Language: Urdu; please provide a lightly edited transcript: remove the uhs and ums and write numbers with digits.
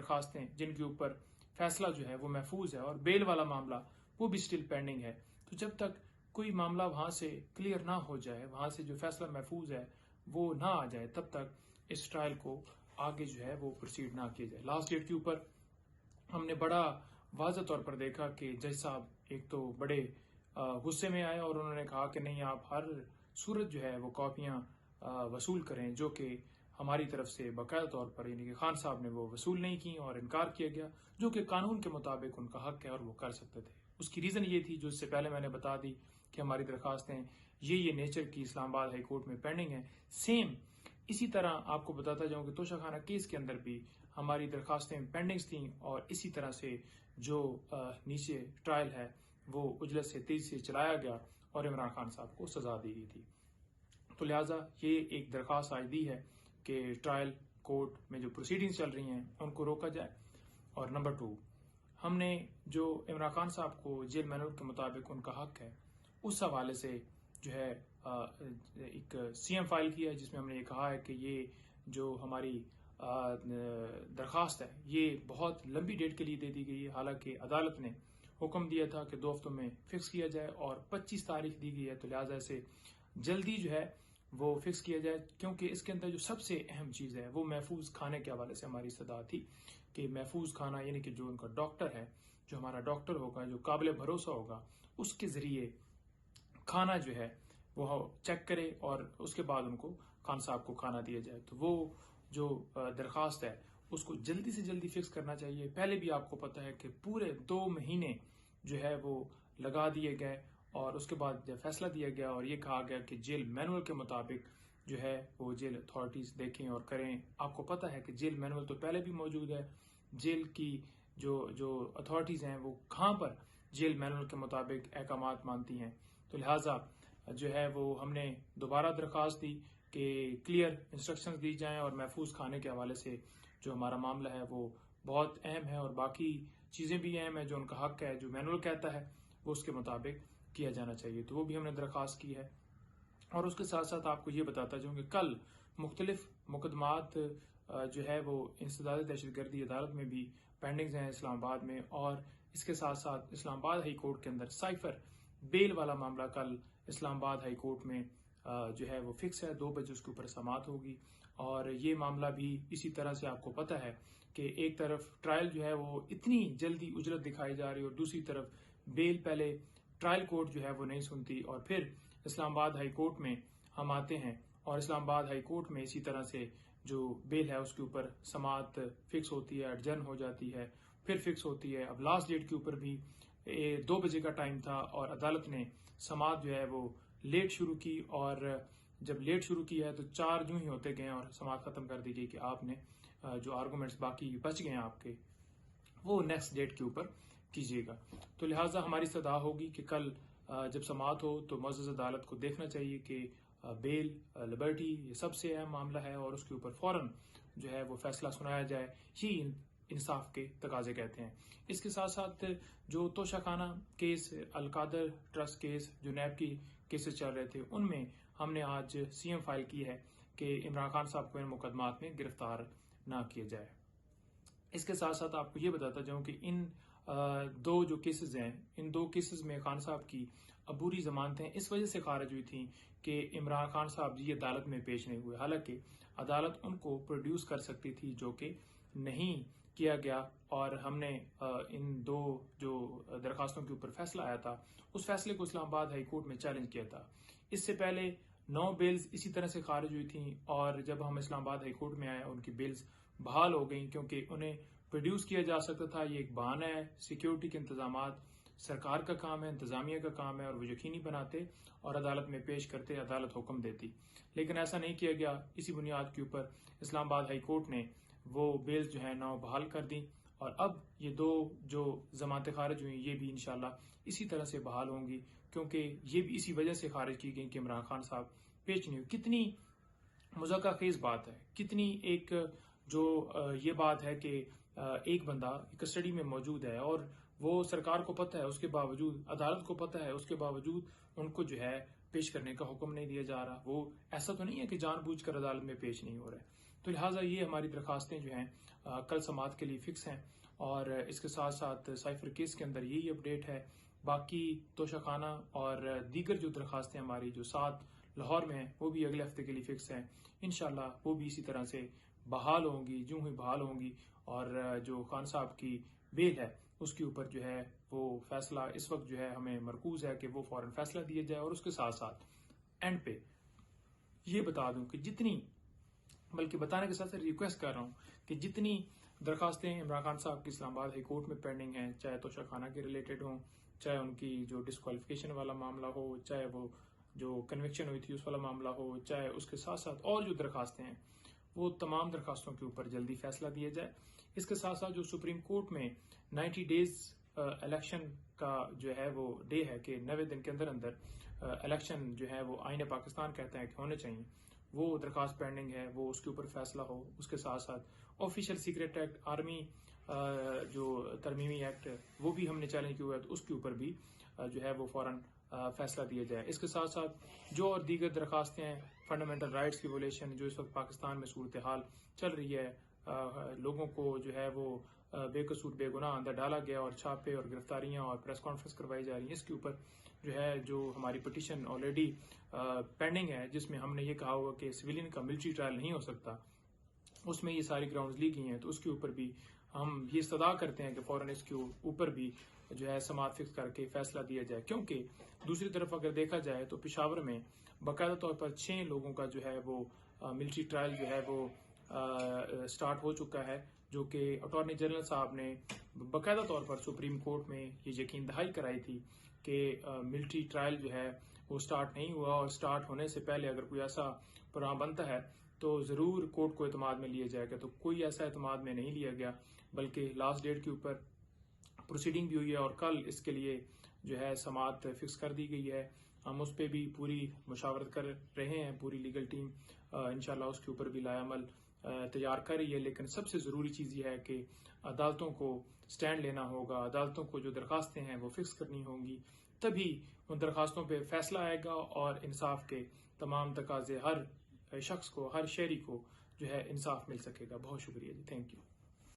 درخواستیں جن کے اوپر فیصلہ جو ہے وہ محفوظ ہے اور بیل والا معاملہ وہ بھی سٹل پینڈنگ ہے. تو جب تک کوئی معاملہ وہاں سے کلیئر نہ ہو جائے، وہاں سے جو فیصلہ محفوظ ہے وہ نہ آ جائے، تب تک اس ٹرائل کو آگے جو ہے وہ پروسیڈ نہ کیا جائے. لاسٹ ڈیٹ کے اوپر ہم نے بڑا واضح طور پر دیکھا کہ جج صاحب ایک تو بڑے غصے میں آئے اور انہوں نے کہا کہ نہیں، آپ ہر صورت جو ہے وہ کاپیاں وصول کریں، جو کہ ہماری طرف سے باقاعدہ طور پر یعنی کہ خان صاحب نے وہ وصول نہیں کی اور انکار کیا گیا، جو کہ قانون کے مطابق ان کا حق ہے اور وہ کر سکتے تھے. اس کی ریزن یہ تھی جو اس سے پہلے میں نے بتا دی کہ ہماری درخواستیں یہ نیچر کی اسلام آباد ہائی کورٹ میں پینڈنگ ہیں. سیم اسی طرح آپ کو بتاتا جاؤں کہ توشہ خانہ کیس کے اندر بھی ہماری درخواستیں پینڈنگز تھیں اور اسی طرح سے جو نیچے ٹرائل ہے وہ اجلت سے تیزی سے چلایا گیا اور عمران خان صاحب کو سزا دی گئی تھی. تو لہٰذا یہ ایک درخواست آج دی ہے کہ ٹرائل کورٹ میں جو پروسیڈنگز چل رہی ہیں ان کو روکا جائے. اور نمبر 2، ہم نے جو عمران خان صاحب کو جیل مینول کے مطابق ان کا حق ہے اس حوالے سے جو ہے ایک سی ایم فائل کیا ہے، جس میں ہم نے یہ کہا ہے کہ یہ جو ہماری درخواست ہے یہ بہت لمبی ڈیٹ کے لیے دے دی گئی ہے، حالانکہ عدالت نے حکم دیا تھا کہ 2 ہفتوں میں فکس کیا جائے اور 25 تاریخ دی گئی ہے. تو لہٰذا اسے جلدی جو ہے وہ فکس کیا جائے، کیونکہ اس کے اندر جو سب سے اہم چیز ہے وہ محفوظ کھانے کے حوالے سے ہماری استدعا تھی کہ محفوظ کھانا یعنی کہ جو ان کا ڈاکٹر ہے، جو ہمارا ڈاکٹر ہوگا، جو قابل بھروسہ ہوگا، اس کے ذریعے کھانا جو ہے وہ چیک کرے اور اس کے بعد ان کو خان صاحب کو کھانا دیا جائے. تو وہ جو درخواست ہے اس کو جلدی سے جلدی فکس کرنا چاہیے. پہلے بھی آپ کو پتا ہے کہ پورے 2 مہینے جو ہے وہ لگا دیے گئے اور اس کے بعد جب فیصلہ دیا گیا اور یہ کہا گیا کہ جیل مینول کے مطابق جو ہے وہ جیل اتھارٹیز دیکھیں اور کریں. آپ کو پتا ہے کہ جیل مینول تو پہلے بھی موجود ہے، جیل کی جو اتھارٹیز ہیں وہ کہاں پر جیل مینول کے مطابق احکامات مانتی ہیں. تو لہٰذا جو ہے وہ ہم نے دوبارہ درخواست دی کہ کلیئر انسٹرکشنز دی جائیں اور محفوظ کھانے کے حوالے سے جو ہمارا معاملہ ہے وہ بہت اہم ہے اور باقی چیزیں بھی اہم ہیں. جو ان کا حق ہے، جو مینول کہتا ہے وہ اس کے مطابق کیا جانا چاہیے. تو وہ بھی ہم نے درخواست کی ہے. اور اس کے ساتھ ساتھ آپ کو یہ بتاتا جاؤں کہ کل مختلف مقدمات جو ہے وہ انسداد دہشت گردی عدالت میں بھی پینڈنگز ہیں اسلام آباد میں، اور اس کے ساتھ ساتھ اسلام آباد ہائی کورٹ کے اندر سائفر بیل والا معاملہ کل اسلام آباد ہائی کورٹ میں جو ہے وہ فکس ہے. 2 بجے اس کے اوپر سماعت ہوگی اور یہ معاملہ بھی اسی طرح سے آپ کو پتہ ہے کہ ایک طرف ٹرائل جو ہے وہ اتنی جلدی اجرت دکھائی جا رہی ہے اور دوسری طرف بیل پہلے ٹرائل کورٹ جو ہے وہ نہیں سنتی اور پھر اسلام آباد ہائی کورٹ میں ہم آتے ہیں اور اسلام آباد ہائی کورٹ میں اسی طرح سے جو بیل ہے اس کے اوپر سماعت فکس ہوتی ہے، ایڈجرن ہو جاتی ہے، پھر فکس ہوتی ہے. اب لاسٹ ڈیٹ کے اوپر بھی 2 بجے کا ٹائم تھا اور عدالت نے سماعت جو ہے وہ لیٹ شروع کی، اور جب لیٹ شروع کی ہے تو 4 جو ہی ہوتے گئے اور سماعت ختم کر دی گئی کہ آپ نے جو آرگومنٹس باقی بچ گئے ہیں آپ کے وہ نیکسٹ ڈیٹ کے اوپر کیجیے گا. تو لہٰذا ہماری استدعا ہوگی کہ کل جب سماعت ہو تو معزز عدالت کو دیکھنا چاہیے کہ بیل، لبرٹی یہ سب سے اہم معاملہ ہے اور اس کے اوپر فوراً جو ہے وہ فیصلہ سنایا جائے. ہی انصاف کے تقاضے کہتے ہیں. اس کے ساتھ ساتھ جو توشہ خانہ کیس، القادر ٹرسٹ کیس، جو نیب کی کیسز چل رہے تھے، ان میں ہم نے آج سی ایم فائل کی ہے کہ عمران خان صاحب کو ان مقدمات میں گرفتار نہ کیا جائے. اس کے ساتھ ساتھ آپ کو یہ بتاتا جاؤں کہ ان 2 جو کیسز ہیں، ان 2 کیسز میں خان صاحب کی عبوری ضمانتیں اس وجہ سے خارج ہوئی تھیں کہ عمران خان صاحب جی عدالت میں پیش نہیں ہوئے، حالانکہ عدالت ان کو پروڈیوس کر سکتی تھی جو کہ نہیں کیا گیا. اور ہم نے ان 2 جو درخواستوں کے اوپر فیصلہ آیا تھا اس فیصلے کو اسلام آباد ہائی کورٹ میں چیلنج کیا تھا. اس سے پہلے 9 بیلز اسی طرح سے خارج ہوئی تھیں اور جب ہم اسلام آباد ہائی کورٹ میں آئے ان کی بیلز بحال ہو گئیں کیونکہ انہیں پروڈیوس کیا جا سکتا تھا. یہ ایک بہانہ ہے. سیکیورٹی کے انتظامات سرکار کا کام ہے، انتظامیہ کا کام ہے اور وہ یقینی بناتے اور عدالت میں پیش کرتے، عدالت حکم دیتی، لیکن ایسا نہیں کیا گیا. اسی بنیاد کے اوپر اسلام آباد ہائی کورٹ نے وہ بیلز جو ہے نو بحال کر دیں اور اب یہ 2 جو ضمانتیں خارج ہوئی یہ بھی انشاءاللہ اسی طرح سے بحال ہوں گی کیونکہ یہ بھی اسی وجہ سے خارج کی گئی کہ عمران خان صاحب پیش نہیں ہوئے. کتنی مذاکرہ خیز بات ہے، کتنی ایک جو یہ بات ہے کہ ایک بندہ کسٹڈی میں موجود ہے اور وہ سرکار کو پتہ ہے، اس کے باوجود عدالت کو پتہ ہے، اس کے باوجود ان کو جو ہے پیش کرنے کا حکم نہیں دیا جا رہا. وہ ایسا تو نہیں ہے کہ جان بوجھ کر عدالت میں پیش نہیں ہو رہا ہے. تو لہٰذا یہ ہماری درخواستیں جو ہیں کل سماعت کے لیے فکس ہیں، اور اس کے ساتھ ساتھ سائفر کیس کے اندر یہی اپڈیٹ ہے۔ باقی توشہ خانہ اور دیگر جو درخواستیں ہماری جو 7 لاہور میں ہیں وہ بھی اگلے ہفتے کے لیے فکس ہیں، انشاءاللہ وہ بھی اسی طرح سے بحال ہوں گی، جو ہی بحال ہوں گی، اور جو خان صاحب کی بیل ہے اس کے اوپر جو ہے وہ فیصلہ اس وقت جو ہے ہمیں مرکوز ہے کہ وہ فوراً فیصلہ دیا جائے۔ اور اس کے ساتھ ساتھ اینڈ پہ یہ بتا دوں کہ بلکہ بتانے کے ساتھ ساتھ ریکویسٹ کر رہا ہوں کہ جتنی درخواستیں عمران خان صاحب کی اسلام آباد ہائی کورٹ میں پینڈنگ ہیں، چاہے توشہ خانہ کے ریلیٹڈ ہوں، چاہے ان کی جو ڈسکوالیفیکیشن والا معاملہ ہو، چاہے وہ جو کنوکشن ہوئی تھی اس والا معاملہ ہو، چاہے اس کے ساتھ ساتھ اور جو درخواستیں ہیں وہ تمام درخواستوں کے اوپر جلدی فیصلہ دیا جائے۔ اس کے ساتھ ساتھ جو سپریم کورٹ میں 90 ڈیز الیکشن کا جو ہے وہ ڈے ہے کہ 90 دن کے اندر اندر الیکشن جو ہے وہ آئین پاکستان کہتا ہے کہ ہونے چاہیے، وہ درخواست پینڈنگ ہے، وہ اس کے اوپر فیصلہ ہو۔ اس کے ساتھ ساتھ آفیشیل سیکریٹ ایکٹ، آرمی جو ترمیمی ایکٹ وہ بھی ہم نے چیلنج کیا ہوا ہے، تو اس کے اوپر بھی جو ہے وہ فوراً فیصلہ دیا جائے۔ اس کے ساتھ ساتھ جو اور دیگر درخواستیں ہیں، فنڈامنٹل رائٹس کی ویولیشن جو اس وقت پاکستان میں صورتحال چل رہی ہے، لوگوں کو جو ہے وہ بے قصور بے گناہ اندر ڈالا گیا اور چھاپے اور گرفتاریاں اور پریس کانفرنس کروائی جا رہی ہیں، اس کے اوپر جو ہے جو ہماری پٹیشن آلریڈی پینڈنگ ہے، جس میں ہم نے یہ کہا ہوا کہ سویلین کا ملٹری ٹرائل نہیں ہو سکتا، اس میں یہ ساری گراؤنڈز لی گئی ہیں، تو اس کے اوپر بھی ہم یہ استدعا کرتے ہیں کہ فوراً اس کے اوپر بھی جو ہے سماعت فکس کر کے فیصلہ دیا جائے۔ کیونکہ دوسری طرف اگر دیکھا جائے تو پشاور میں باقاعدہ طور پر 6 لوگوں کا جو ہے وہ ملٹری ٹرائل جو ہے وہ سٹارٹ ہو چکا ہے، جو کہ اٹارنی جنرل صاحب نے باقاعدہ طور پر سپریم کورٹ میں یہ یقین دہائی کرائی تھی کہ ملٹری ٹرائل جو ہے وہ سٹارٹ نہیں ہوا، اور سٹارٹ ہونے سے پہلے اگر کوئی ایسا پروگرام بنتا ہے تو ضرور کورٹ کو اعتماد میں لیا جائے گا۔ تو کوئی ایسا اعتماد میں نہیں لیا گیا، بلکہ لاسٹ ڈیٹ کے اوپر پروسیڈنگ بھی ہوئی ہے، اور کل اس کے لیے جو ہے سماعت فکس کر دی گئی ہے۔ ہم اس پہ بھی پوری مشاورت کر رہے ہیں، پوری لیگل ٹیم انشاءاللہ اس کے اوپر بھی لائے عمل تیار کر رہی ہے۔ لیکن سب سے ضروری چیز یہ ہے کہ عدالتوں کو سٹینڈ لینا ہوگا، عدالتوں کو جو درخواستیں ہیں وہ فکس کرنی ہوں گی، تبھی ان درخواستوں پہ فیصلہ آئے گا اور انصاف کے تمام تقاضے ہر شخص کو، ہر شہری کو جو ہے انصاف مل سکے گا۔ بہت شکریہ جی، تھینک یو۔